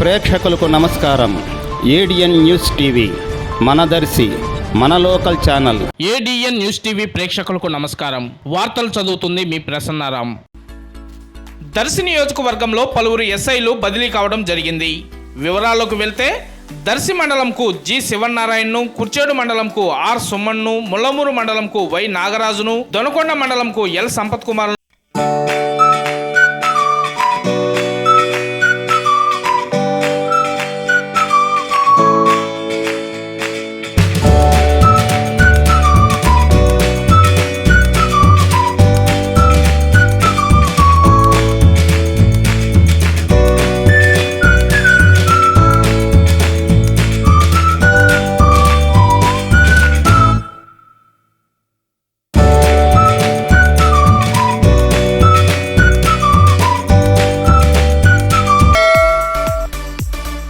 ప్రేక్షకులకు నమస్కారం. ADN news TV మన దర్శి మన local channel. ADN news TV ప్రేక్షకులకు నమస్కారం. వార్తలు చదువుతుంది మీ ప్రసన్నారాం. దర్శి నియోజకవర్గంలో పలువురు ఎస్ఐలు బదిలీ కావడం జరిగింది. వివరాల్లోకి వెళ్తే దర్శి మండలంకు జి శివనారాయణను, కుర్చేడు మండలంకు ఆర్ సుమన్ను, ముల్లమూరు మండలంకు వై నాగరాజును, దొనకొండ మండలంకు ఎల్ సంపత్ కుమార్,